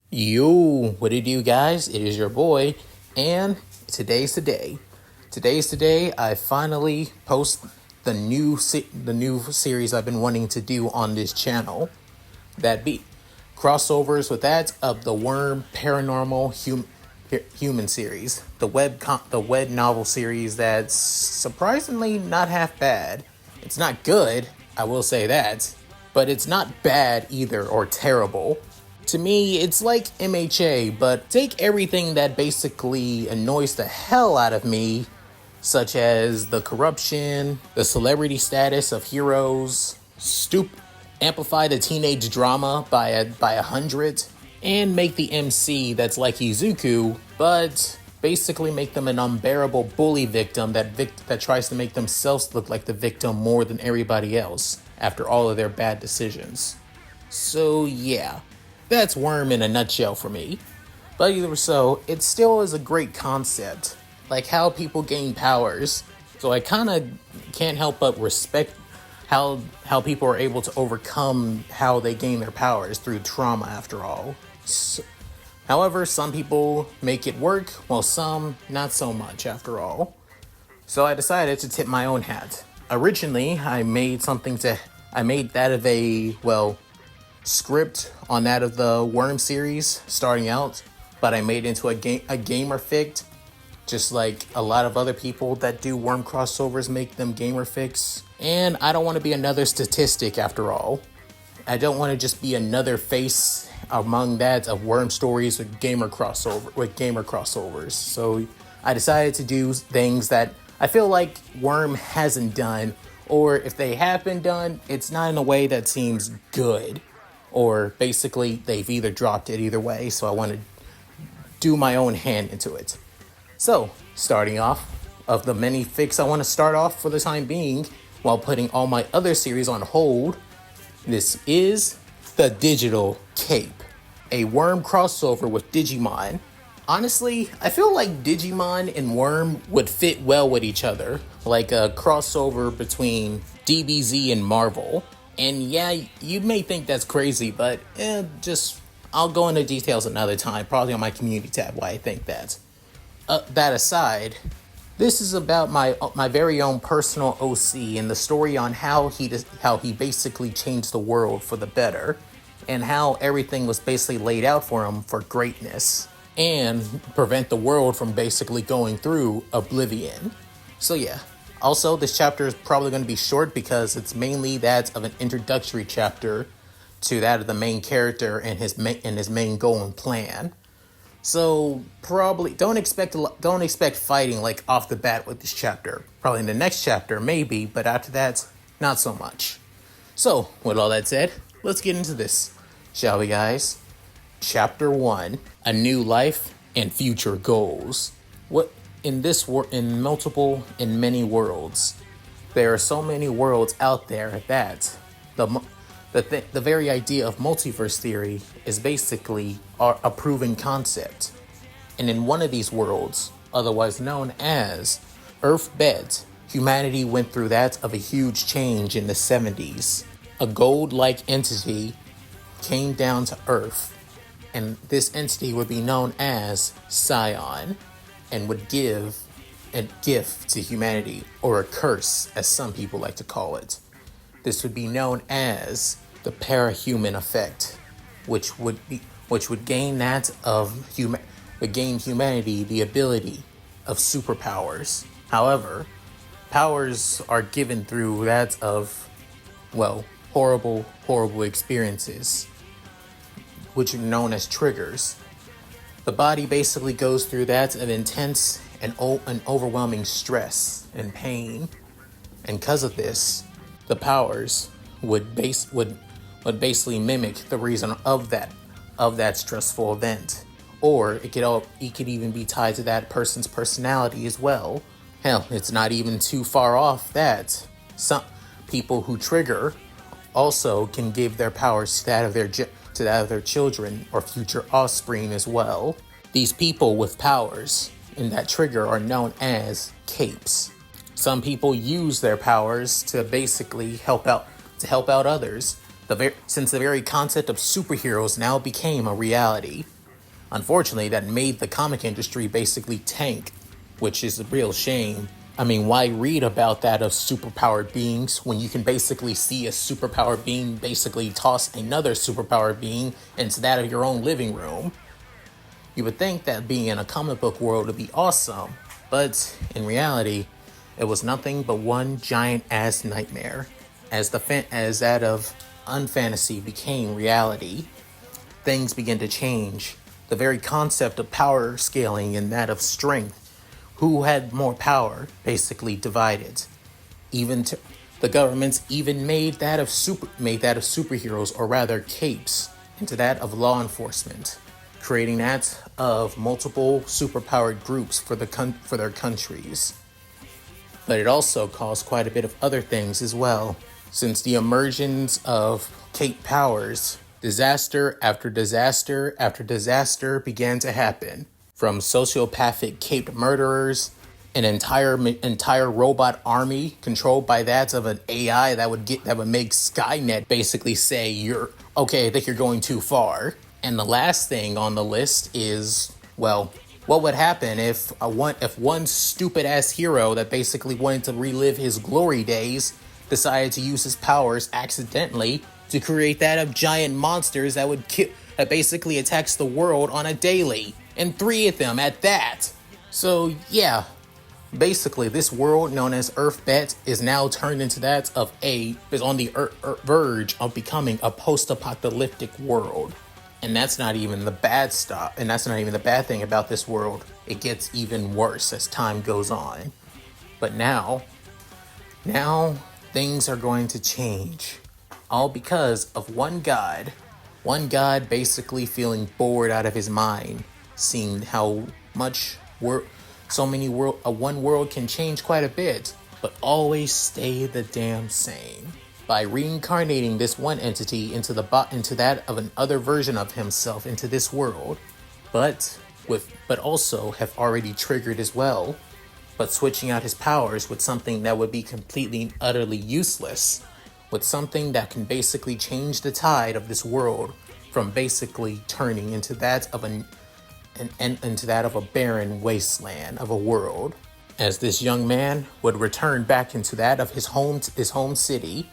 Yo, what it do, guys? It is your boy, and today's the day. Today's the day I finally post the new series I've been wanting to do on this channel. That be crossovers with that of the Worm Paranormal Human series, the web novel series that's surprisingly not half bad. It's not good, I will say that, but it's not bad either or terrible. To me, it's like MHA, but take everything that basically annoys the hell out of me, such as the corruption, the celebrity status of heroes, amplify the teenage drama by 100, and make the MC that's like Izuku, but basically make them an unbearable bully victim that tries to make themselves look like the victim more than everybody else after all of their bad decisions. So yeah. That's Worm in a nutshell for me. But either so, it still is a great concept, like how people gain powers. So I kind of can't help but respect how people are able to overcome how they gain their powers through trauma after all. However, some people make it work, while some not so much after all. So I decided to tip my own hat. Originally, I made that of a, script on that of the Worm series starting out, but I made it into a gamer fic, just like a lot of other people that do Worm crossovers make them gamer fics. And I don't want to be another statistic after all. I don't want to just be another face among that of Worm stories with gamer crossovers. So I decided to do things that I feel like Worm hasn't done, or if they have been done, it's not in a way that seems good. Or basically, they've either dropped it either way, so I want to do my own hand into it. So, starting off, of the many fics I want to start off for the time being, while putting all my other series on hold, this is The Digital Cape, a Worm crossover with Digimon. Honestly, I feel like Digimon and Worm would fit well with each other, like a crossover between DBZ and Marvel. And yeah, you may think that's crazy, but I'll go into details another time, probably on my community tab why I think that. That aside, this is about my very own personal OC and the story on how he basically changed the world for the better, and how everything was basically laid out for him for greatness, and prevent the world from basically going through oblivion. So yeah. Also, this chapter is probably going to be short because it's mainly that of an introductory chapter to that of the main character and his main goal and plan. So probably don't expect fighting like off the bat with this chapter. Probably in the next chapter, maybe, but after that, not so much. So, with all that said, let's get into this, shall we, guys? Chapter 1: A New Life and Future Goals. In many worlds, there are so many worlds out there that the very idea of multiverse theory is basically a proven concept. And in one of these worlds, otherwise known as Earth-Bed, humanity went through that of a huge change in the 70s. A gold-like entity came down to Earth, and this entity would be known as Scion, and would give a gift to humanity, or a curse, as some people like to call it. This would be known as the parehuman effect, which would gain humanity the ability of superpowers. However, powers are given through that of, horrible experiences, which are known as triggers. The body basically goes through that of intense and overwhelming stress and pain, and because of this, the powers would basically mimic the reason of that stressful event, or it could even be tied to that person's personality as well. Hell, it's not even too far off that some people who trigger also can give their powers to to that of their children or future offspring as well. These people with powers in that trigger are known as capes. Some people use their powers to basically help out others. Since the very concept of superheroes now became a reality. Unfortunately, that made the comic industry basically tank, which is a real shame. I mean, why read about that of superpowered beings when you can basically see a superpowered being basically toss another superpowered being into that of your own living room? You would think that being in a comic book world would be awesome, but in reality, it was nothing but one giant ass nightmare. As that of unfantasy became reality, things began to change. The very concept of power scaling and that of strength, who had more power, basically divided. The governments even made that of superheroes, or rather capes, into that of law enforcement, creating that of multiple superpowered groups for their countries. But it also caused quite a bit of other things as well. Since the emergence of cape powers, disaster after disaster after disaster began to happen. From sociopathic caped murderers, an entire robot army controlled by that of an AI that would make Skynet basically say, I think you're going too far. And the last thing on the list is, well, what would happen if one stupid ass hero that basically wanted to relive his glory days decided to use his powers accidentally to create that of giant monsters that basically attacks the world on a daily, and 3 of them at that. So yeah, basically this world known as Earth-Bet is now turned into is on the verge of becoming a post-apocalyptic world. And that's not even the bad stuff, and that's not even the bad thing about this world. It gets even worse as time goes on. But now things are going to change. All because of one god basically feeling bored out of his mind, seeing how much one world can change quite a bit, but always stay the damn same. By reincarnating this one entity into that of another version of himself into this world, but also have already triggered as well, but switching out his powers with something that would be completely and utterly useless, with something that can basically change the tide of this world from basically turning into that of a barren wasteland of a world, as this young man would return back into that of his home city,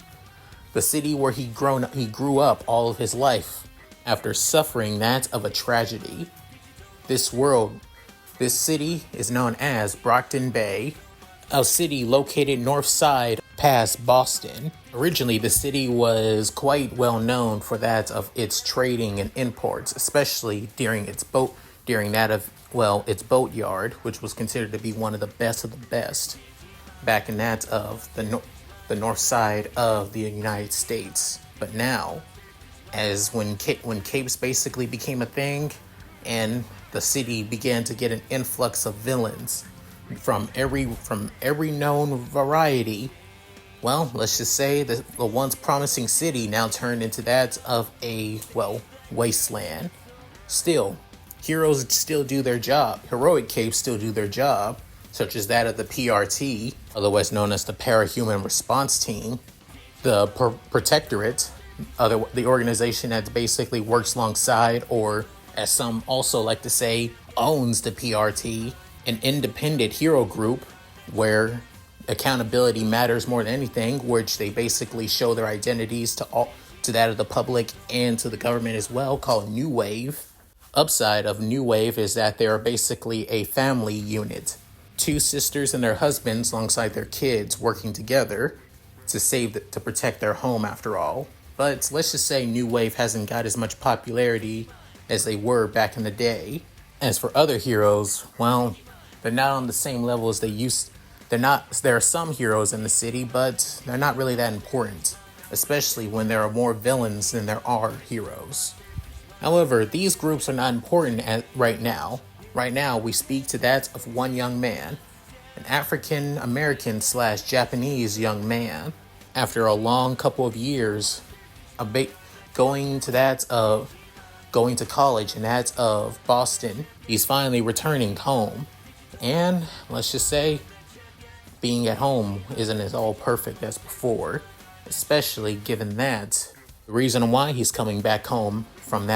the city where he grew up all of his life, after suffering that of a tragedy. This city is known as Brockton Bay, a city located north side past Boston. Originally, the city was quite well known for that of its trading and imports, especially during its boatyard, which was considered to be one of the best back in that of the north side of the United States. But now, when capes basically became a thing, and the city began to get an influx of villains from every known variety, well, let's just say that the once promising city now turned into that of a wasteland. Still, heroes still do their job. Heroic capes still do their job, such as that of the PRT, otherwise known as the Parehuman Response Team, the Protectorate, the organization that basically works alongside, or as some also like to say, owns the PRT, an independent hero group where accountability matters more than anything, which they basically show their identities to that of the public and to the government as well, called New Wave. Upside of New Wave is that they are basically a family unit. 2 sisters and their husbands alongside their kids working together to protect their home after all. But let's just say New Wave hasn't got as much popularity as they were back in the day. As for other heroes, well, they're not on the same level as they used. There are some heroes in the city, but they're not really that important, especially when there are more villains than there are heroes. However, these groups are not important right now. Right now, we speak to that of one young man, an African American / Japanese young man. After a long couple of years, going to college, and that's of Boston. He's finally returning home. And let's just say being at home isn't as all perfect as before, especially given that the reason why he's coming back home from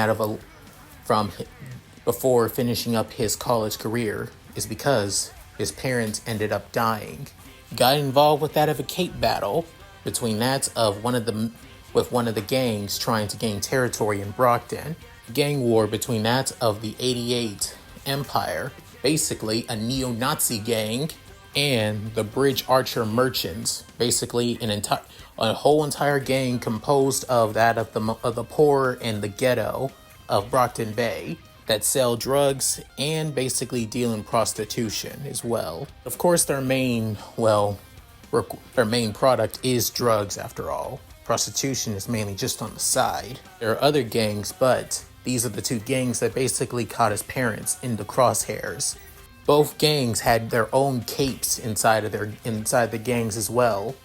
before finishing up his college career is because his parents ended up dying. Got involved with that of a cape battle between that of one of the gangs trying to gain territory in Brockton. Gang war between that of the 88 Empire, basically a neo-Nazi gang, and the Bridge Archer Merchants, basically a whole entire gang composed of the poor and the ghetto of Brockton Bay that sell drugs and basically deal in prostitution as well. Of course, their main product is drugs after all. Prostitution is mainly just on the side. There are other gangs, but these are the two gangs that basically caught his parents in the crosshairs. Both gangs had their own capes inside the gangs as well.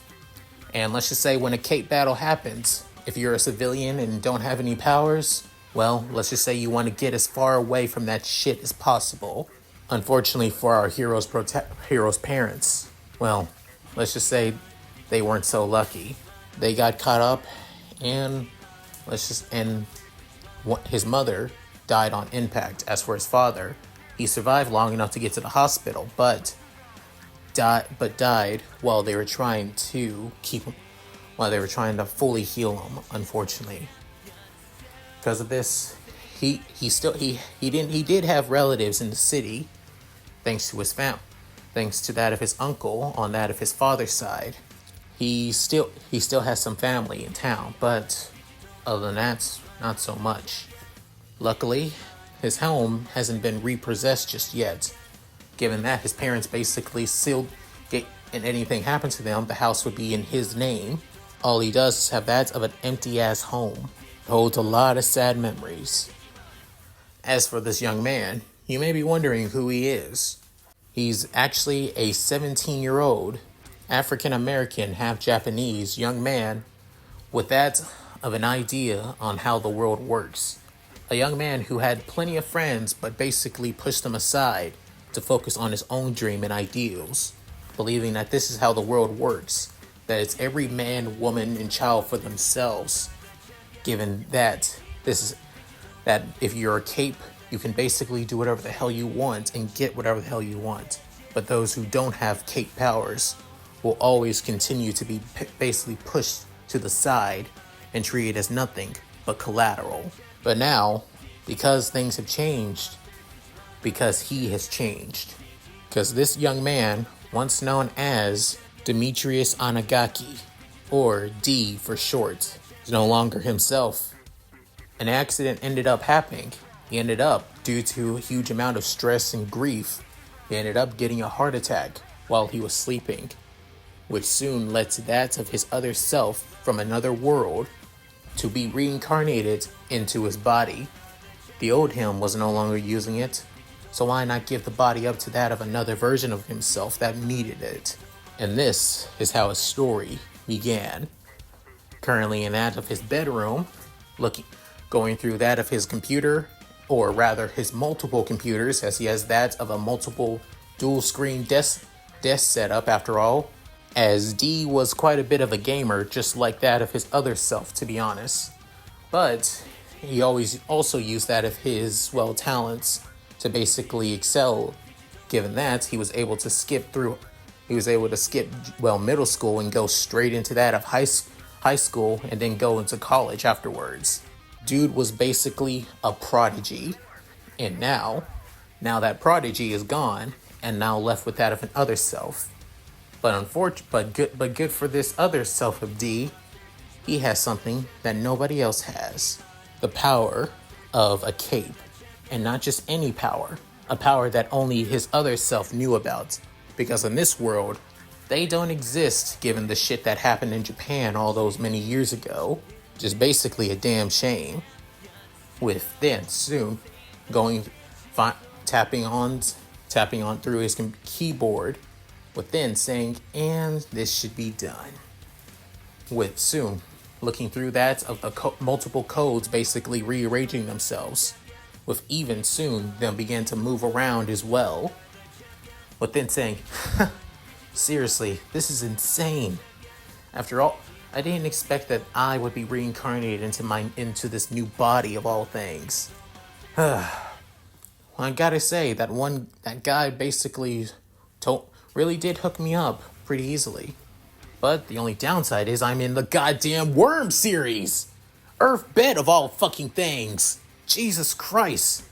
And let's just say when a cape battle happens, if you're a civilian and don't have any powers, well, let's just say you want to get as far away from that shit as possible. Unfortunately for our heroes' parents, well, let's just say they weren't so lucky. They got caught up, and his mother died on impact. As for his father, he survived long enough to get to the hospital, but died while they were trying to fully heal him. Unfortunately, because of this, he did have relatives in the city, thanks to that of his uncle on that of his father's side. He still has some family in town, but other than that, not so much. Luckily, his home hasn't been repossessed just yet, given that his parents basically sealed it, and anything happened to them, the house would be in his name. All he does is have that of an empty-ass home. It holds a lot of sad memories. As for this young man, you may be wondering who he is. He's actually a 17-year-old African-American, half-Japanese young man with that of an idea on how the world works. A young man who had plenty of friends but basically pushed them aside to focus on his own dream and ideals, believing that this is how the world works, that it's every man, woman, and child for themselves, given that if you're a cape, you can basically do whatever the hell you want and get whatever the hell you want. But those who don't have cape powers will always continue to be basically pushed to the side and treated as nothing but collateral. But now, because things have changed, because he has changed, because this young man, once known as Demetrius Onagaki, or D for short, is no longer himself. An accident ended up happening. He ended up, due to a huge amount of stress and grief, he ended up getting a heart attack while he was sleeping, which soon led to that of his other self from another world to be reincarnated into his body. The old him was no longer using it, so why not give the body up to that of another version of himself that needed it? And this is how his story began. Currently in that of his bedroom, going through that of his computer, or rather his multiple computers, as he has that of a multiple dual screen desk setup after all, as D was quite a bit of a gamer, just like that of his other self, to be honest. But he always also used that of his, talents to basically excel, given that he was able to skip middle school and go straight into that of high school and then go into college afterwards. Dude was basically a prodigy. And now that prodigy is gone and now left with that of an other self. But good for this other self of D, he has something that nobody else has. The power of a cape. And not just any power. A power that only his other self knew about. Because in this world, they don't exist given the shit that happened in Japan all those many years ago. Just basically a damn shame. With then soon tapping on through his keyboard, with then saying, and this should be done. With soon, looking through that of the multiple codes basically rearranging themselves, with even soon them begin to move around as well. But then saying, seriously, this is insane. After all, I didn't expect that I would be reincarnated into this new body of all things. Well, I gotta say that guy basically really did hook me up pretty easily. But the only downside is I'm in the goddamn Worm series. Earth bed of all fucking things. Jesus Christ.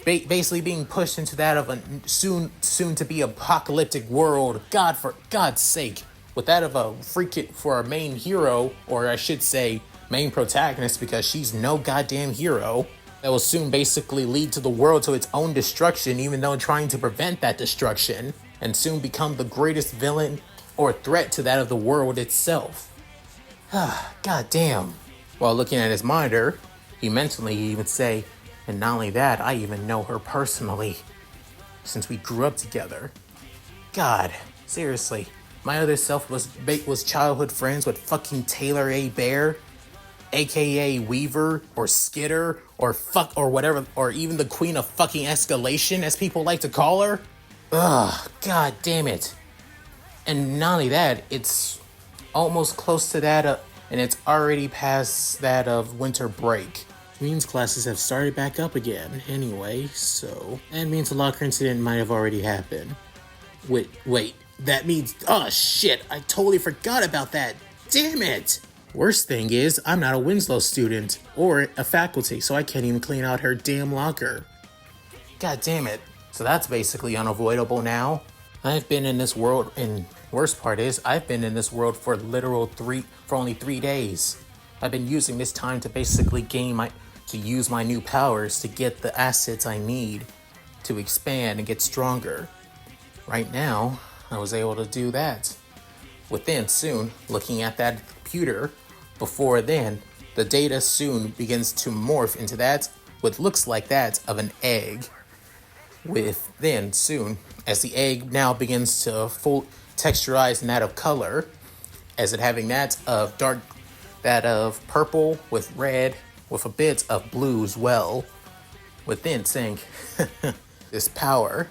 Basically being pushed into that of a soon to be apocalyptic world. God, for God's sake. With that of a for our main hero, or I should say main protagonist, because she's no goddamn hero. That will soon basically lead to the world to its own destruction, even though trying to prevent that destruction, and soon become the greatest villain or threat to that of the world itself. God damn. While looking at his monitor, he mentally even say, and not only that, I even know her personally, since we grew up together. God, seriously, my other self was childhood friends with fucking Taylor A. Bear, aka Weaver, or Skitter, or whatever, or even the queen of fucking escalation, as people like to call her. Ugh, god damn it. And not only that, it's almost close to that, and it's already past that of winter break. Means classes have started back up again, anyway, so that means the locker incident might have already happened. Wait, that means, oh shit, I totally forgot about that, damn it! Worst thing is, I'm not a Winslow student, or a faculty, so I can't even clean out her damn locker. God damn it. So that's basically unavoidable now. I've been in this world, and worst part is, I've been in this world for only 3 days. I've been using this time to basically use my new powers to get the assets I need to expand and get stronger. Right now, I was able to do that. Within soon, looking at that computer, before then, the data soon begins to morph into that, what looks like that of an egg. With then soon, as the egg now begins to full texturize in that of color, as it having that of purple with red, with a bit of blue as well. Within saying, this power,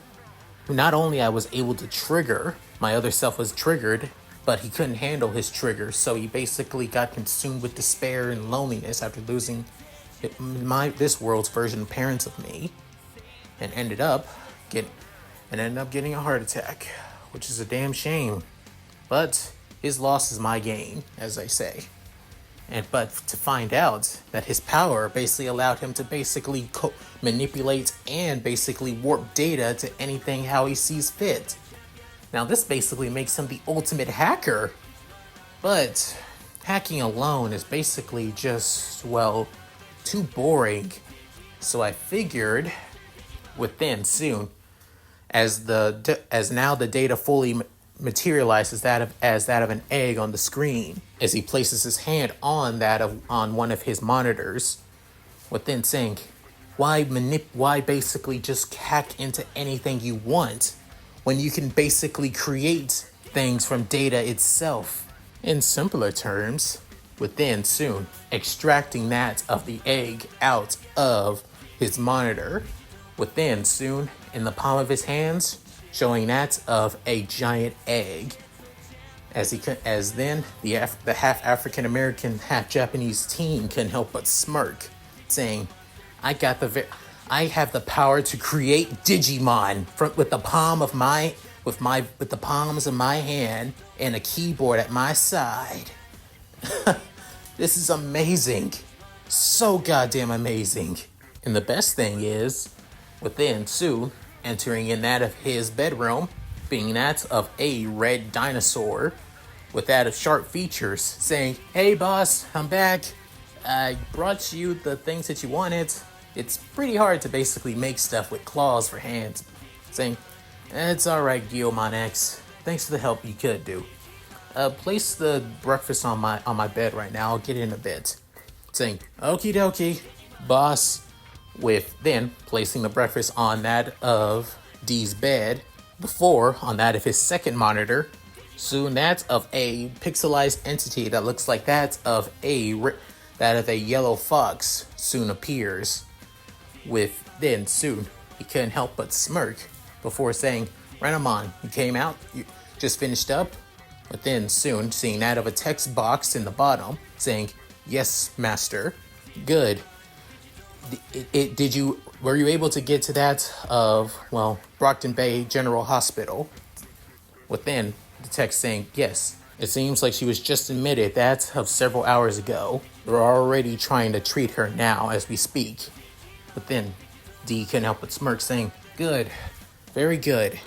not only I was able to trigger, my other self was triggered, but he couldn't handle his trigger, so he basically got consumed with despair and loneliness after losing this world's version of parents of me, and ended up getting a heart attack, which is a damn shame. But his loss is my gain, as I say. But to find out that his power basically allowed him to basically manipulate and basically warp data to anything how he sees fit. Now this basically makes him the ultimate hacker. But hacking alone is basically just, well, too boring. So I figured within soon, as now the data fully materializes as that of an egg on the screen, as he places his hand on one of his monitors, within saying, why basically just hack into anything you want when you can basically create things from data itself? In simpler terms, within soon extracting that of the egg out of his monitor, within soon in the palm of his hands, showing that of a giant egg, as then the half African American, half Japanese teen can help but smirk, saying, I have the power to create Digimon with the palms of my hand and a keyboard at my side. This is amazing. So goddamn amazing. And the best thing is, within Sue entering in that of his bedroom, being that of a red dinosaur with that of sharp features, saying, hey boss, I'm back. I brought you the things that you wanted. It's pretty hard to basically make stuff with claws for hands. Saying, it's alright, Guillaume X. Thanks for the help you could do. Place the breakfast on my bed right now. I'll get in a bit. Saying, okie dokie, boss. With then placing the breakfast on that of D's bed, before on that of his second monitor, Soon that's of a pixelized entity that looks like that of a yellow fox soon appears. With then soon he couldn't help but smirk before saying, Renamon, you came out? You just finished up? But then soon seeing that of a text box in the bottom saying, yes, master. Good. Were you able to get to that of, Brockton Bay General Hospital? Within the text saying, yes. It seems like she was just admitted that of several hours ago. We're already trying to treat her now as we speak. But then D couldn't help but smirk saying, good. Very good.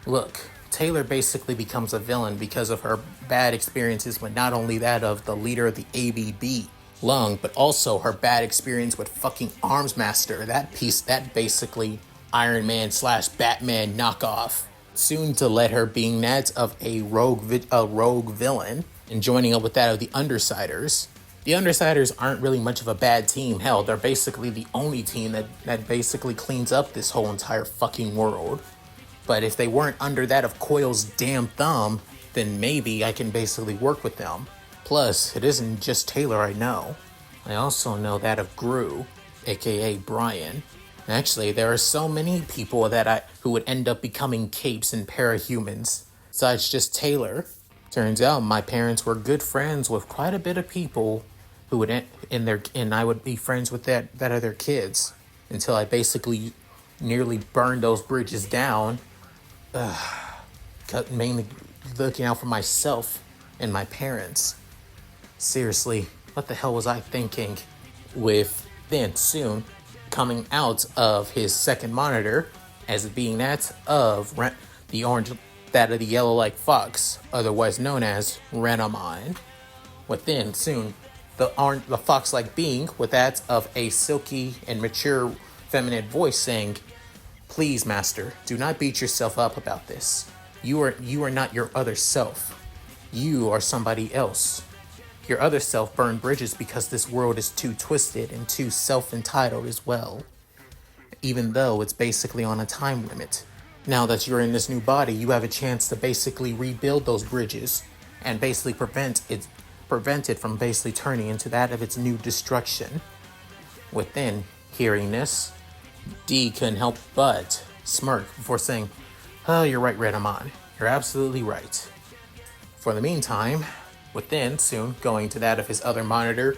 Look, Taylor basically becomes a villain because of her bad experiences with not only that of the leader of the ABB, Lung, but also her bad experience with fucking Armsmaster, that basically Iron Man / Batman knockoff. Soon to let her being that of a rogue villain and joining up with that of the Undersiders. The Undersiders aren't really much of a bad team. Hell, they're basically the only team that basically cleans up this whole entire fucking world. But if they weren't under that of Coil's damn thumb, then maybe I can basically work with them. Plus, it isn't just Taylor I know. I also know that of Gru, aka Brian. Actually, there are so many people who would end up becoming capes and parahumans, besides just Taylor. Turns out my parents were good friends with quite a bit of people who would and I would be friends with that of their kids until I basically nearly burned those bridges down. Mainly looking out for myself and my parents. Seriously, what the hell was I thinking? With then soon coming out of his second monitor as it being that of the orange, that of the yellow like fox, otherwise known as Renamon. Within soon the fox like being with that of a silky and mature feminine voice saying, please, master, do not beat yourself up about this. You are not your other self. You are somebody else. Your other self burned bridges because this world is too twisted and too self-entitled as well. Even though it's basically on a time limit. Now that you're in this new body, you have a chance to basically rebuild those bridges and basically prevent it from basically turning into that of its new destruction. Within hearing this, D couldn't help but smirk before saying, oh, you're right, Renamon. You're absolutely right. For the meantime, within soon going to that of his other monitor,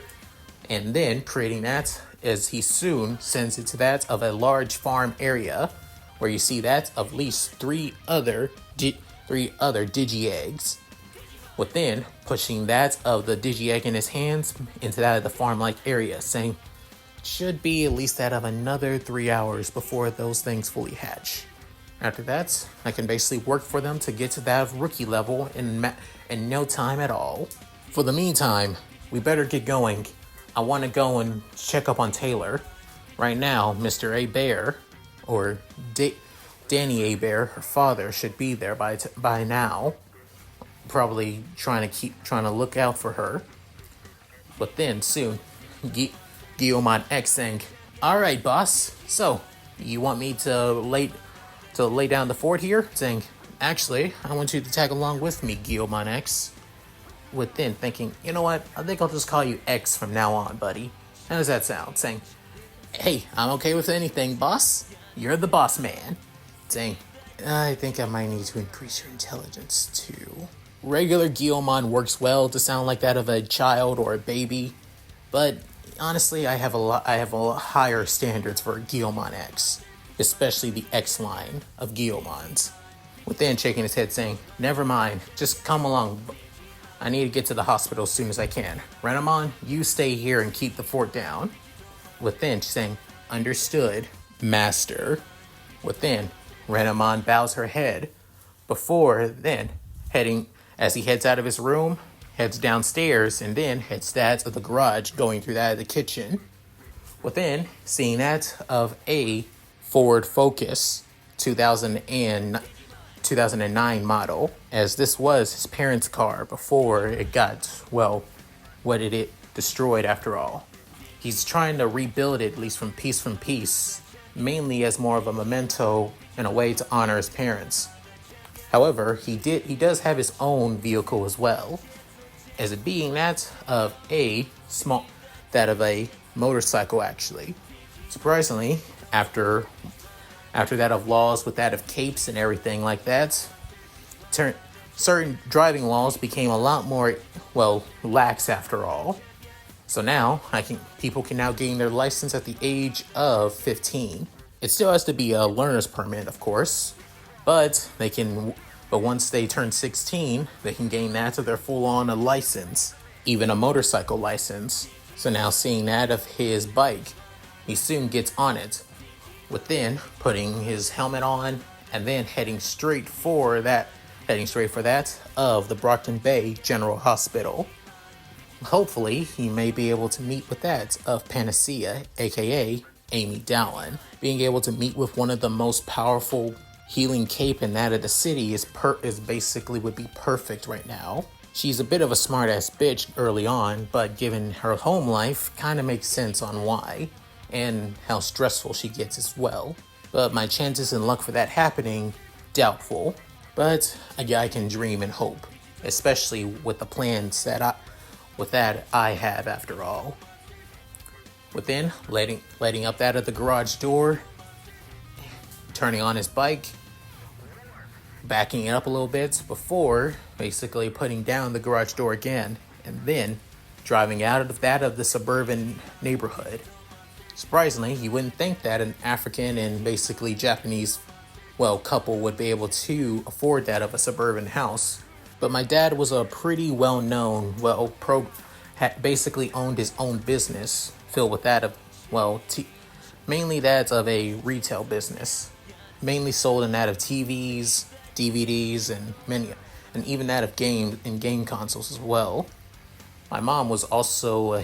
and then creating that as he soon sends it to that of a large farm area where you see that of at least three other digi-eggs. Within pushing that of the digi-egg in his hands into that of the farm-like area, saying, should be at least that of another 3 hours before those things fully hatch. After that, I can basically work for them to get to that of rookie level in no time at all. For the meantime, we better get going. I want to go and check up on Taylor. Right now, Mr. A-Bear, or Danny A-Bear, her father, should be there by now. Probably trying to look out for her. But then soon, Guillemot X saying, alright boss, so you want me to lay down the fort here? Saying, actually, I want you to tag along with me, Guillemot X. Within thinking, you know what, I think I'll just call you X from now on, buddy. How does that sound? Saying, hey, I'm okay with anything, boss. You're the boss man. Saying, I think I might need to increase your intelligence too. Regular Guillemot works well to sound like that of a child or a baby, but honestly, I have a lot higher standards for Guillemot X, especially the X line of Guillemots. Within shaking his head saying, never mind, just come along. I need to get to the hospital as soon as I can. Renamon, you stay here and keep the fort down. Within saying, understood, master. Within, Renamon bows her head before then heading, as he heads out of his room, heads downstairs, and then heads that of the garage, going through that of the kitchen. Within, seeing that of a Ford Focus 2009 model, as this was his parents' car before it got, what did it destroyed after all. He's trying to rebuild it, at least from piece, mainly as more of a memento and a way to honor his parents. However, he does have his own vehicle as well, as it being that of a motorcycle actually. Surprisingly, after that of laws with that of capes and everything like that, certain driving laws became a lot more, well, lax after all. So now people can now gain their license at the age of 15. It still has to be a learner's permit, of course, but once they turn 16, they can gain that to their full-on license, even a motorcycle license. So now seeing that of his bike, he soon gets on it, within putting his helmet on and then heading straight for that of the Brockton Bay General Hospital. Hopefully, he may be able to meet with that of Panacea, aka Amy Dallin. Being able to meet with one of the most powerful healing cape in that of the city is basically would be perfect right now. She's a bit of a smart-ass bitch early on, but given her home life, kind of makes sense on why, and how stressful she gets as well. But my chances and luck for that happening, doubtful. But I can dream and hope, especially with the plans that I have after all. Within letting up that of the garage door, turning on his bike, backing it up a little bit before basically putting down the garage door again, and then driving out of the suburban neighborhood. Surprisingly, you wouldn't think that an African and basically Japanese, couple would be able to afford that of a suburban house. But my dad was a pretty well-known, basically owned his own business filled with that of, mainly that of a retail business, mainly sold in that of TVs, DVDs, and even that of game consoles as well. My mom was also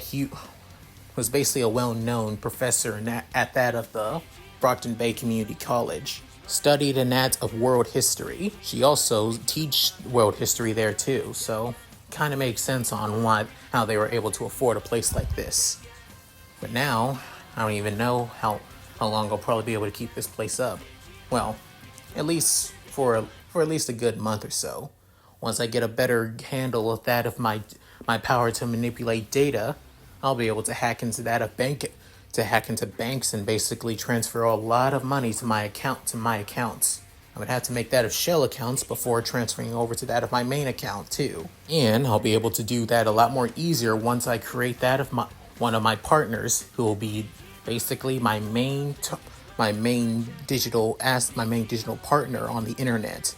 was basically a well-known professor at that of the Brockton Bay Community College. Studied in that of world history. She also teach world history there too, so kind of makes sense on how they were able to afford a place like this. But now, I don't even know how long I'll probably be able to keep this place up. Well, at least for at least a good month or so. Once I get a better handle of that of my power to manipulate data, I'll be able to hack into banks and basically transfer a lot of money to my accounts. I would have to make that of shell accounts before transferring over to that of my main account too. And I'll be able to do that a lot more easier once I create that of one of my partners, who will be basically my main digital partner on the internet,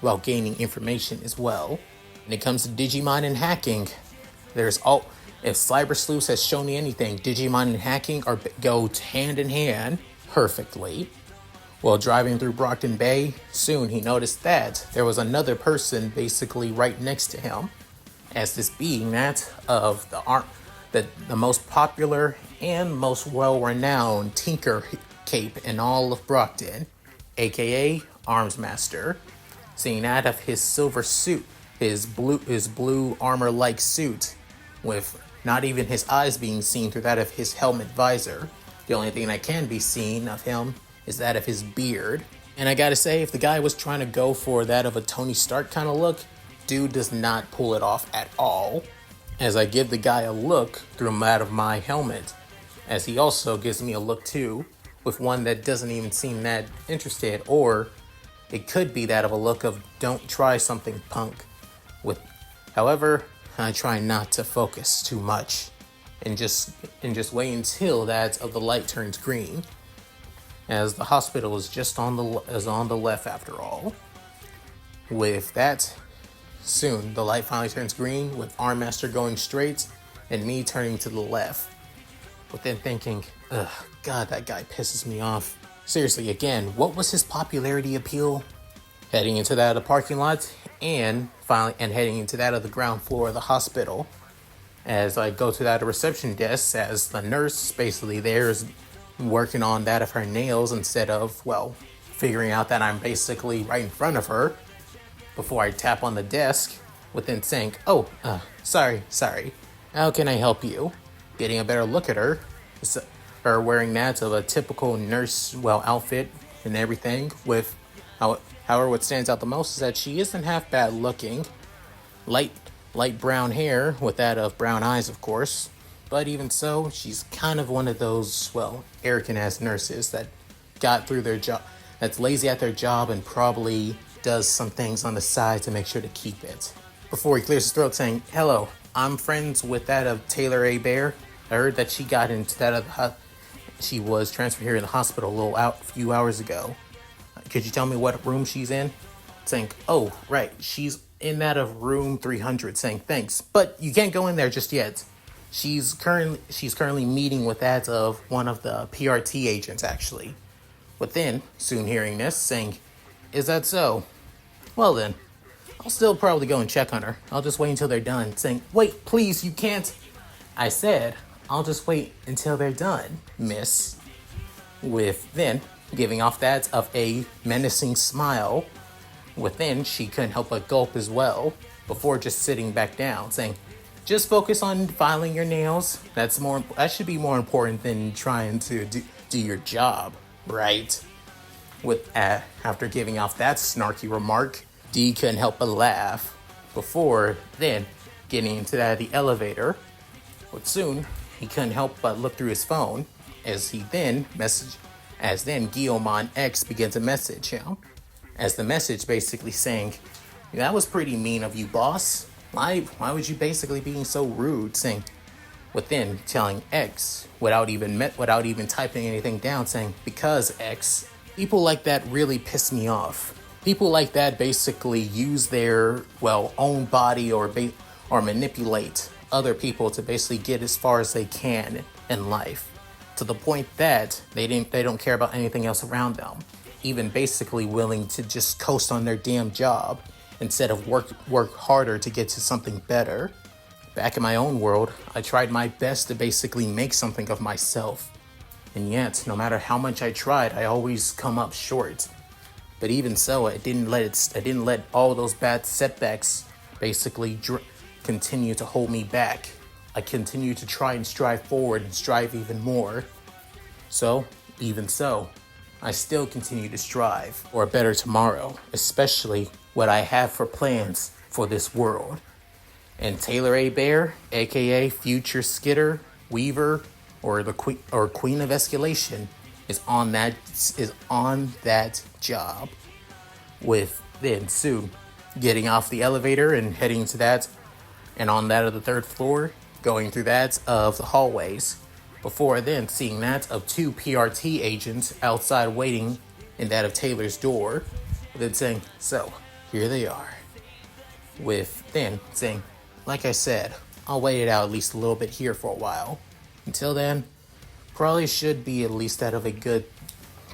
while gaining information as well. When it comes to Digimon and hacking, if Cyber Sleuth has shown me anything, Digimon and hacking go hand in hand perfectly. While driving through Brockton Bay, soon he noticed that there was another person basically right next to him, as this being that of the most popular and most well-renowned Tinker Cape in all of Brockton, aka Armsmaster. Seeing that of his silver suit, his blue armor-like suit, with not even his eyes being seen through that of his helmet visor. The only thing that can be seen of him is that of his beard. And I gotta say, if the guy was trying to go for that of a Tony Stark kind of look, dude does not pull it off at all. As I give the guy a look through that of my helmet, as he also gives me a look too, with one that doesn't even seem that interested, or it could be that of a look of don't try something, punk. However, I try not to focus too much and just wait until that of the light turns green, as the hospital is just on the left after all. With that, soon the light finally turns green, with Armmaster going straight and me turning to the left. But then thinking, ugh, God, that guy pisses me off. Seriously, again, what was his popularity appeal? Heading into that of the parking lot and heading into that of the ground floor of the hospital. As I go to that reception desk, as the nurse basically there is working on that of her nails instead of, figuring out that I'm basically right in front of her, before I tap on the desk, within saying, sorry, how can I help you? Getting a better look at her, her wearing that of a typical nurse, outfit and everything, with However, what stands out the most is that she isn't half bad looking. Light, light brown hair with that of brown eyes, of course. But even so, she's kind of one of those, well, arrogant ass nurses that got through their job, that's lazy at their job and probably does some things on the side to make sure to keep it. Before he clears his throat saying, "Hello, I'm friends with that of Taylor A. Bear. I heard that she got into that of she was transferred here in the hospital a few hours ago. Could you tell me what room she's in?" Saying, "Oh, right, she's in that of room 300." Saying, "Thanks, but you can't go in there just yet. She's currently meeting with that of one of the PRT agents, actually." Within, soon hearing this, saying, "Is that so? Well then, I'll still probably go and check on her. I'll just wait until they're done." Saying, "Wait, please, you can't." I said, "I'll just wait until they're done, miss." With then, giving off that of a menacing smile. Within, she couldn't help but gulp as well, before just sitting back down, saying, "Just focus on filing your nails. That should be more important than trying to do your job, right?" After giving off that snarky remark, D couldn't help but laugh. Before then, getting into the elevator, but soon he couldn't help but look through his phone as Guillaumon X began to message him. As the message basically saying, "That was pretty mean of you, boss. Why would you basically being so rude?" Saying, within telling X without even typing anything down, saying, "Because X, people like that really piss me off. People like that basically use their own body or manipulate other people to basically get as far as they can in life, to the point that they don't care about anything else around them, even basically willing to just coast on their damn job instead of work harder to get to something better. Back in my own world, I tried my best to basically make something of myself, and yet no matter how much I tried, I always come up short. But even so, I didn't let all those bad setbacks basically continue to hold me back. I continue to try and strive forward and strive even more. So, even so, I still continue to strive for a better tomorrow, especially what I have for plans for this world." And Taylor A. Bear, aka Future Skitter, Weaver, or the Queen of Escalation, is on that job. With then soon getting off the elevator and heading to that, and on that of the third floor, going through that of the hallways. Before then seeing that of two PRT agents outside waiting in that of Taylor's door. Then saying, "So, here they are." With then saying, "Like I said, I'll wait it out at least a little bit here for a while. Until then, probably should be at least that of a good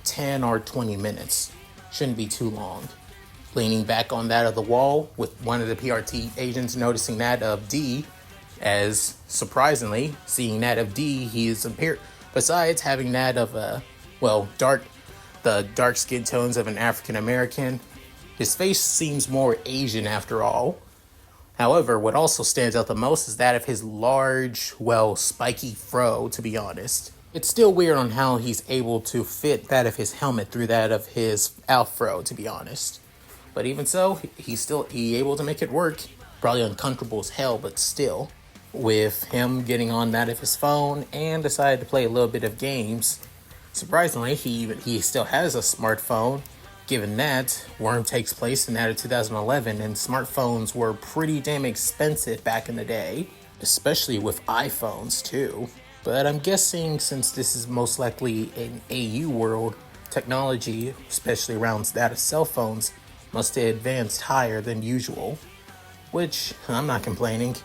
10 or 20 minutes. Shouldn't be too long." Leaning back on that of the wall, with one of the PRT agents noticing that of D, as surprisingly, seeing that of D, he is besides having that of the dark skin tones of an African American, his face seems more Asian after all. However, what also stands out the most is that of his large, spiky fro, to be honest. It's still weird on how he's able to fit that of his helmet through that of his afro, to be honest. But even so, he's able to make it work. Probably uncomfortable as hell, but still. With him getting on that of his phone and decided to play a little bit of games. Surprisingly, he still has a smartphone, given that Worm takes place in that of 2011, and smartphones were pretty damn expensive back in the day, especially with iPhones too. But I'm guessing since this is most likely an AU world, technology, especially around that of cell phones, must have advanced higher than usual, which I'm not complaining.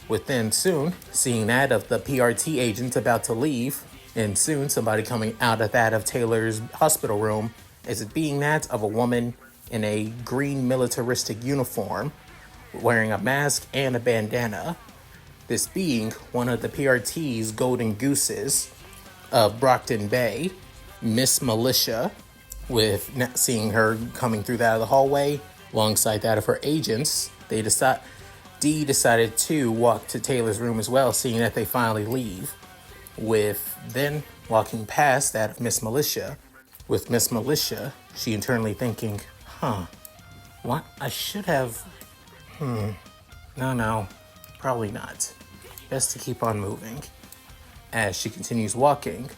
Within soon, seeing that of the PRT agent about to leave, and soon somebody coming out of that of Taylor's hospital room, as it being that of a woman in a green militaristic uniform, wearing a mask and a bandana. This being one of the PRT's golden gooses of Brockton Bay, Miss Militia. With seeing her coming through that of the hallway, alongside that of her agents, D decided to walk to Taylor's room as well, seeing that they finally leave. With then walking past that of Miss Militia, With Miss Militia, she internally thinking, what? I should have... No, probably not. Best to keep on moving. As she continues walking,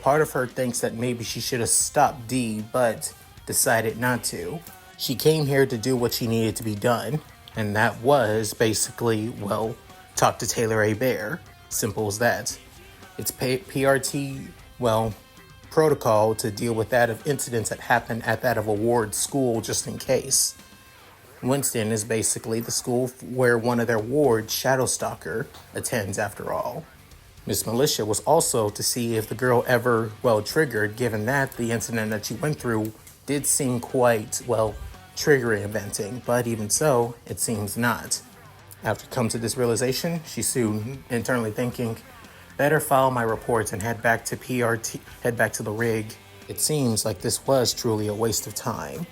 part of her thinks that maybe she should have stopped D, but decided not to. She came here to do what she needed to be done, and that was basically, well, talk to Taylor A. Bear. Simple as that. It's PRT, well, protocol to deal with that of incidents that happen at that of a ward school just in case. Winston is basically the school where one of their wards, Shadowstalker, attends after all. Miss Militia was also to see if the girl ever, well, triggered, given that the incident that she went through did seem quite, well, triggering eventing, but even so, it seems not. After come to this realization, she soon internally thinking, better file my reports and head back to the rig. It seems like this was truly a waste of time.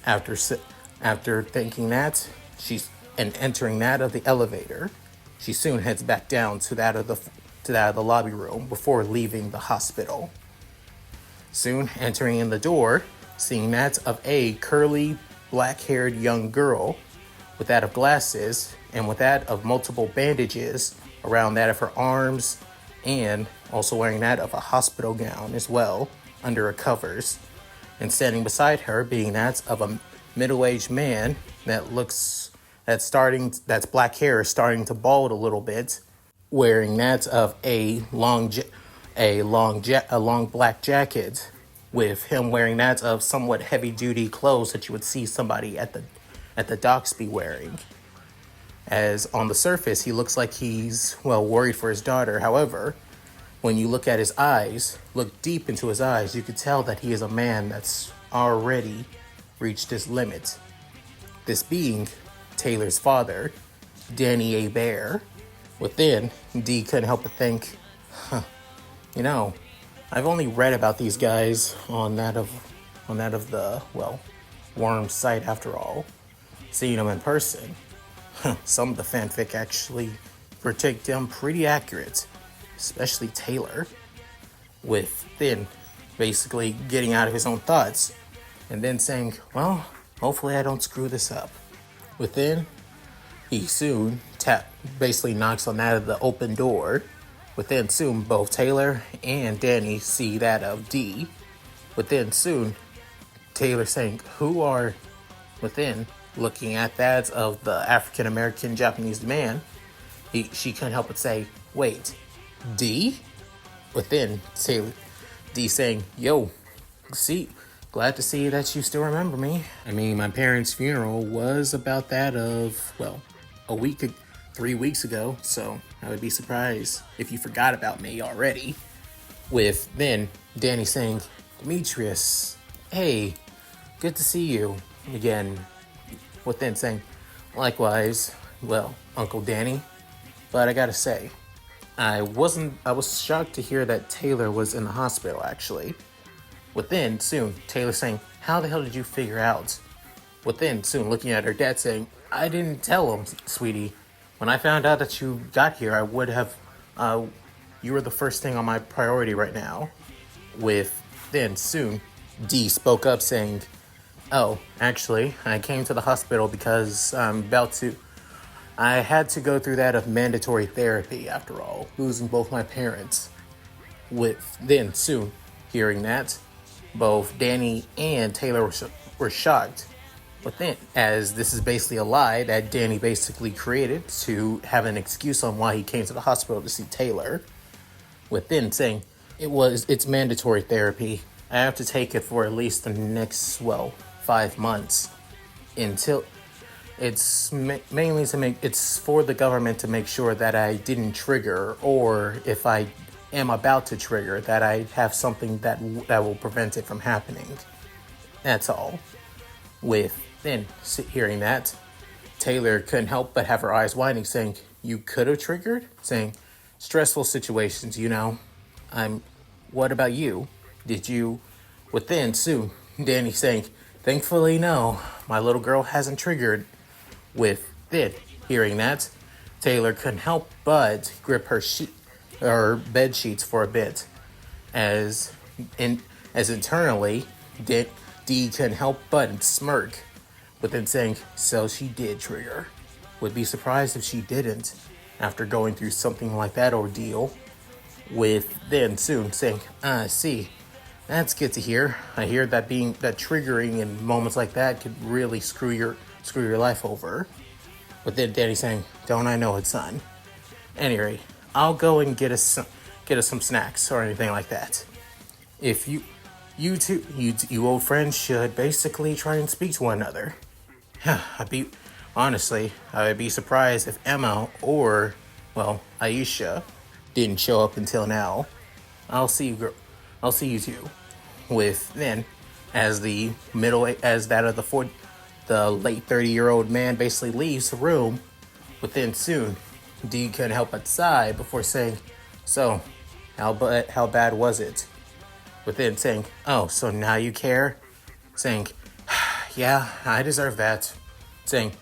After thinking that, and entering that of the elevator, she soon heads back down to that of the lobby room before leaving the hospital. Soon entering in the door, seeing that of a curly, black-haired young girl with that of glasses and with that of multiple bandages around that of her arms, and also wearing that of a hospital gown as well under her covers, and standing beside her being that of a middle-aged man that's black hair is starting to bald a little bit, wearing that of a long black jacket, with him wearing that of somewhat heavy-duty clothes that you would see somebody at the docks be wearing. As on the surface, he looks like he's, well, worried for his daughter. However, when you look at his eyes, look deep into his eyes, you could tell that he is a man that's already reached his limit. This being Taylor's father, Danny A. Bear. Within, D couldn't help but think, I've only read about these guys on that of the, well, Worm site after all. Seeing them in person, some of the fanfic actually predict them pretty accurate, especially Taylor, with then basically getting out of his own thoughts and then saying, well, hopefully I don't screw this up. Within, he soon basically knocks on that of the open door. Within soon, both Taylor and Danny see that of D. Within soon, Taylor saying, who are within, looking at that of the African-American Japanese man, she couldn't help but say, wait, D? Within, Taylor, D saying, yo, glad to see that you still remember me. I mean, my parents' funeral was about that of, well, 3 weeks ago, so I would be surprised if you forgot about me already. With then Danny saying, Demetrius, hey, good to see you again. With then saying, likewise, well, Uncle Danny, but I gotta say, I was shocked to hear that Taylor was in the hospital, actually. Within soon, Taylor saying, how the hell did you figure out? Within soon, looking at her dad saying, I didn't tell him, sweetie. When I found out that you got here, I would have, you were the first thing on my priority right now. With then soon, D spoke up saying, oh, actually, I came to the hospital because I had to go through that of mandatory therapy after all, losing both my parents. With then soon, hearing that, both Danny and Taylor were shocked. But then, as this is basically a lie that Danny basically created to have an excuse on why he came to the hospital to see Taylor, with then saying, it's mandatory therapy. I have to take it for at least the next, 5 months until it's mainly it's for the government to make sure that I didn't trigger, or if I am about to trigger, that I have something that will prevent it from happening. That's all. With then hearing that, Taylor couldn't help but have her eyes widening, saying, you could have triggered? Saying, stressful situations, what about you? Did you? Within soon, Danny saying, thankfully no, my little girl hasn't triggered. With then hearing that, Taylor couldn't help but grip her bed sheets for a bit, as as internally, D couldn't help but smirk, but then saying, so she did trigger. Would be surprised if she didn't, after going through something like that ordeal, with then soon saying, see, that's good to hear. I hear that triggering in moments like that could really screw your life over. But then Danny saying, don't I know it, son? Anyway, I'll go and get us some snacks or anything like that. If you old friends should basically try and speak to one another. I'd be surprised if Emma or, well, Aisha didn't show up until now. I'll see you two. With then, as the late 30-year-old man basically leaves the room, but then soon, D couldn't help but sigh before saying, so, how bad was it? But then saying, oh, so now you care? Saying, yeah, I deserve that. Saying,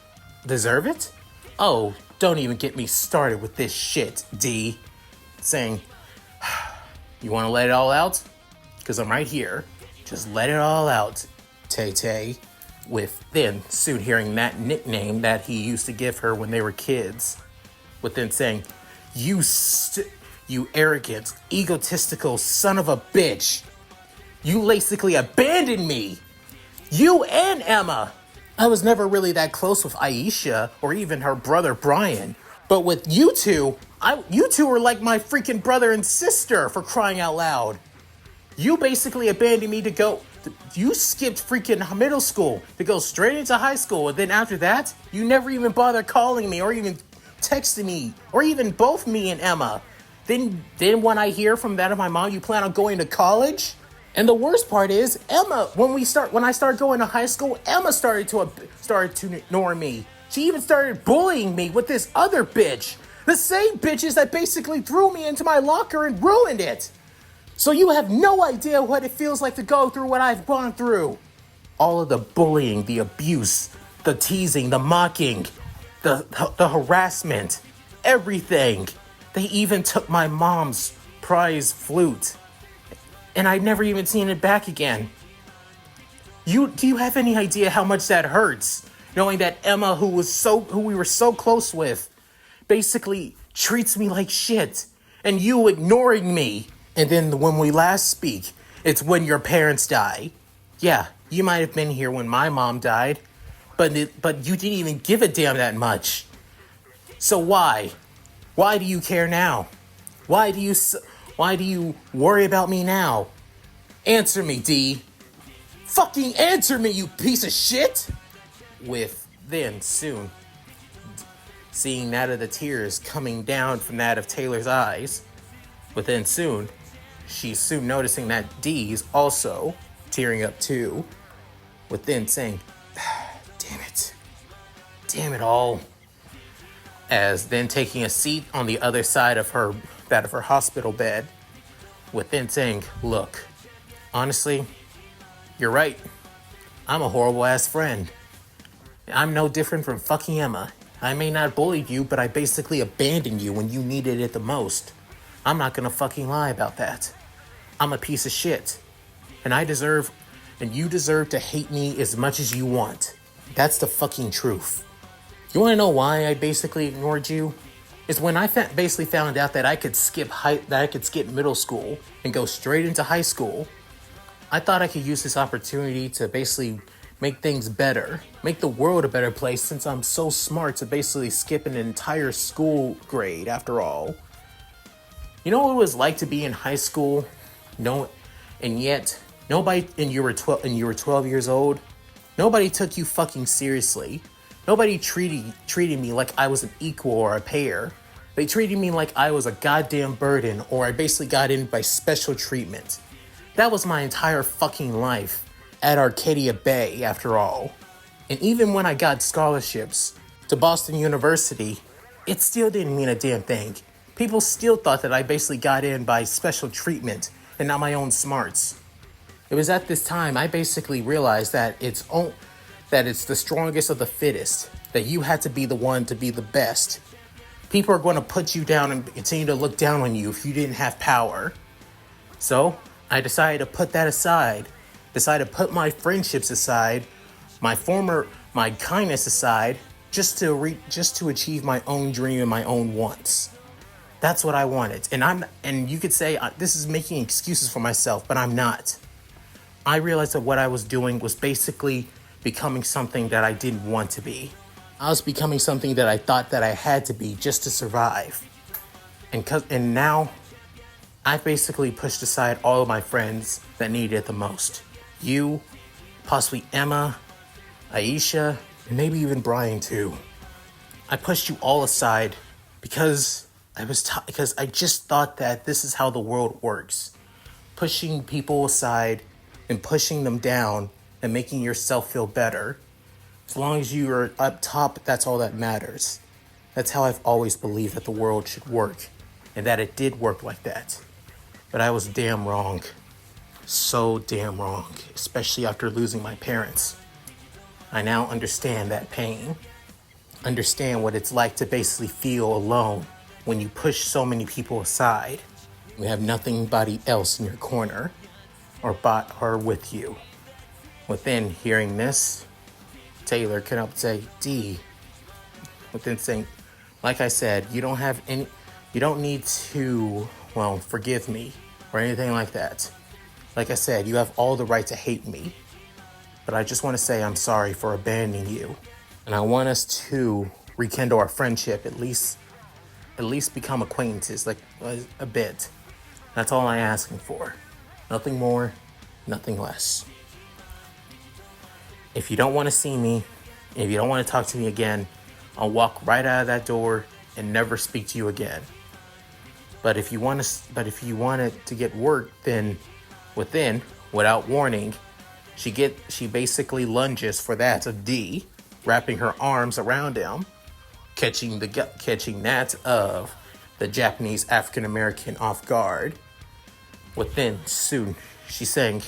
deserve it? Oh, don't even get me started with this shit, D. Saying, you want to let it all out? Because I'm right here. Just let it all out, Tay-Tay. With then soon hearing that nickname that he used to give her when they were kids. With then saying, you arrogant, egotistical son of a bitch. You basically abandoned me. You and Emma. I was never really that close with Aisha or even her brother Brian. But with you two were like my freaking brother and sister, for crying out loud. You basically abandoned me you skipped freaking middle school to go straight into high school. And then after that, you never even bothered calling me or even texting me or even both me and Emma. Then when I hear from that of my mom, you plan on going to college? And the worst part is, Emma, when I started going to high school, Emma started to ignore me. She even started bullying me with this other bitch. The same bitches that basically threw me into my locker and ruined it. So you have no idea what it feels like to go through what I've gone through. All of the bullying, the abuse, the teasing, the mocking, the harassment, everything. They even took my mom's prize flute. And I've never even seen it back again. Do you have any idea how much that hurts? Knowing that Emma, who we were so close with, basically treats me like shit. And you ignoring me. And then when we last speak, it's when your parents die. Yeah, you might have been here when my mom died, but you didn't even give a damn that much. So why? Why do you care now? Why do you worry about me now? Answer me, D. Fucking answer me, you piece of shit! With then soon seeing that of the tears coming down from that of Taylor's eyes. But then soon, she's soon noticing that D's also tearing up too. With then saying, damn it all. As then taking a seat on the other side of her hospital bed. With then saying, look, honestly, you're right. I'm a horrible ass friend. I'm no different from fucking Emma. I may not bully you, but I basically abandoned you when you needed it the most. I'm not gonna fucking lie about that. I'm a piece of shit. And you deserve to hate me as much as you want. That's the fucking truth. You wanna know why I basically ignored you? Is when I basically found out that I could skip middle school and go straight into high school, I thought I could use this opportunity to basically make things better, make the world a better place, since I'm so smart to basically skip an entire school grade after all. You know what it was like to be in high school? No, and yet nobody, and you were 12 years old. Nobody took you fucking seriously. Nobody treated me like I was an equal or a pair. They treated me like I was a goddamn burden, or I basically got in by special treatment. That was my entire fucking life at Arcadia Bay, after all. And even when I got scholarships to Boston University, it still didn't mean a damn thing. People still thought that I basically got in by special treatment and not my own smarts. It was at this time I basically realized that it's the strongest of the fittest, that you had to be the one to be the best. People are going to put you down and continue to look down on you if you didn't have power. So I decided to put that aside, decided to put my friendships aside, my kindness aside, just to achieve my own dream and my own wants. That's what I wanted. And you could say this is making excuses for myself, but I'm not. I realized that what I was doing was basically becoming something that I didn't want to be. I was becoming something that I thought that I had to be just to survive. And now I basically pushed aside all of my friends that needed it the most. You, possibly Emma, Aisha, and maybe even Brian too. I pushed you all aside because because I just thought that this is how the world works. Pushing people aside and pushing them down and making yourself feel better. As long as you are up top, that's all that matters. That's how I've always believed that the world should work, and that it did work like that. But I was damn wrong. So damn wrong, especially after losing my parents. I now understand that pain. Understand what it's like to basically feel alone when you push so many people aside. You have nobody else in your corner or with you. Within hearing this, Taylor can help say, D. Within saying, like I said, you don't need to, forgive me or anything like that. Like I said, you have all the right to hate me. But I just want to say I'm sorry for abandoning you. And I want us to rekindle our friendship, at least become acquaintances, like a bit. That's all I'm asking for. Nothing more, nothing less. If you don't want to see me, if you don't want to talk to me again, I'll walk right out of that door and never speak to you again. But if you want it to get work, then without warning, she basically lunges for that of D, wrapping her arms around him, catching that of the Japanese African American off guard. Within soon, she's saying,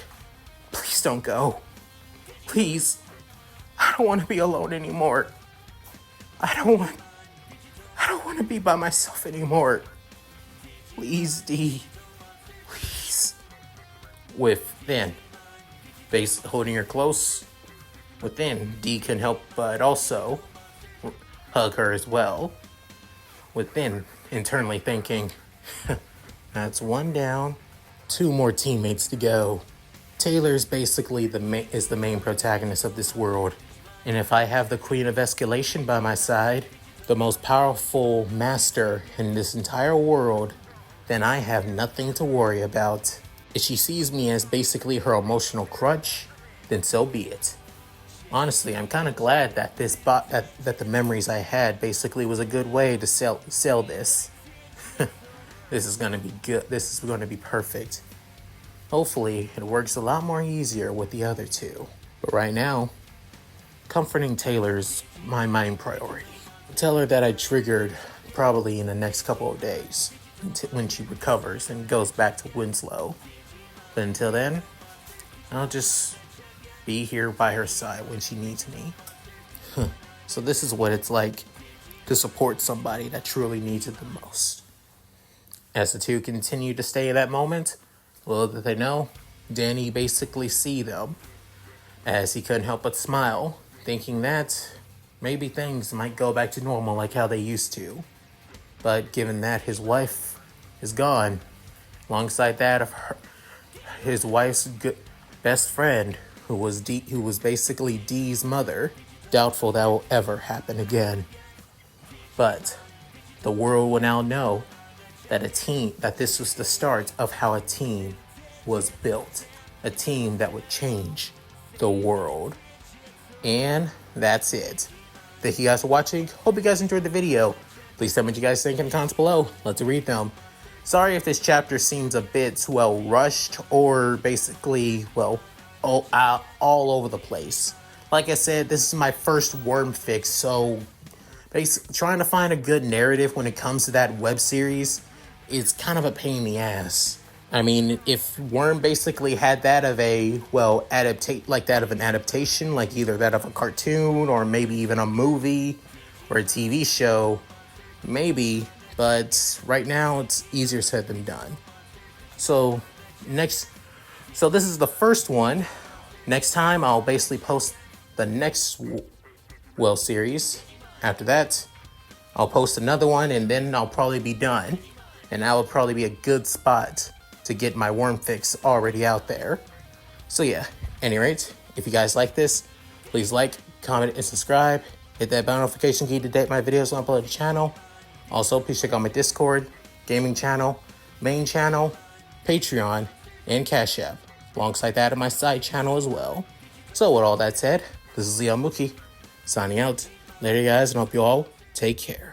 "Please don't go. Please, I don't want to be alone anymore. I don't want to be by myself anymore. Please, D. Please." Within, holding her close. Within, D can help but also hug her as well. Within, internally thinking, that's one down, 2 more teammates to go. Taylor's basically the main protagonist of this world. And if I have the Queen of Escalation by my side, the most powerful master in this entire world, then I have nothing to worry about. If she sees me as basically her emotional crutch, then so be it. Honestly, I'm kind of glad that that the memories I had basically was a good way to sell this. This is gonna be good. This is gonna be perfect. Hopefully, it works a lot more easier with the other 2. But right now, comforting Taylor's my main priority. Tell her that I triggered probably in the next couple of days when she recovers and goes back to Winslow. But until then, I'll just be here by her side when she needs me. So this is what it's like to support somebody that truly needs it the most. As the 2 continue to stay in that moment, little did they know, Danny basically see them, as he couldn't help but smile, thinking that maybe things might go back to normal like how they used to. But given that his wife is gone, alongside that of his wife's best friend, who was basically Dee's mother, doubtful that will ever happen again. But the world will now know that this was the start of how a team was built. A team that would change the world. And that's it. Thank you guys for watching. Hope you guys enjoyed the video. Please tell me what you guys think in the comments below. Let's read them. Sorry if this chapter seems a bit, rushed or basically, all over the place. Like I said, this is my first Worm fix, so trying to find a good narrative when it comes to that web series is kind of a pain in the ass. I mean, if Worm basically had that of an adaptation, like either that of a cartoon or maybe even a movie or a TV show, maybe, but right now it's easier said than done. So So this is the first one. Next time I'll basically post the next well series. After that, I'll post another one and then I'll probably be done. And that will probably be a good spot to get my worm fix already out there. So yeah, any rate, if you guys like this, please like, comment, and subscribe. Hit that bell notification key to date my videos on upload to the channel. Also, please check out my Discord, gaming channel, main channel, Patreon, and Cash App, alongside that of my side channel as well. So with all that said, this is Leon Mookie, signing out. Later guys, and hope you all take care.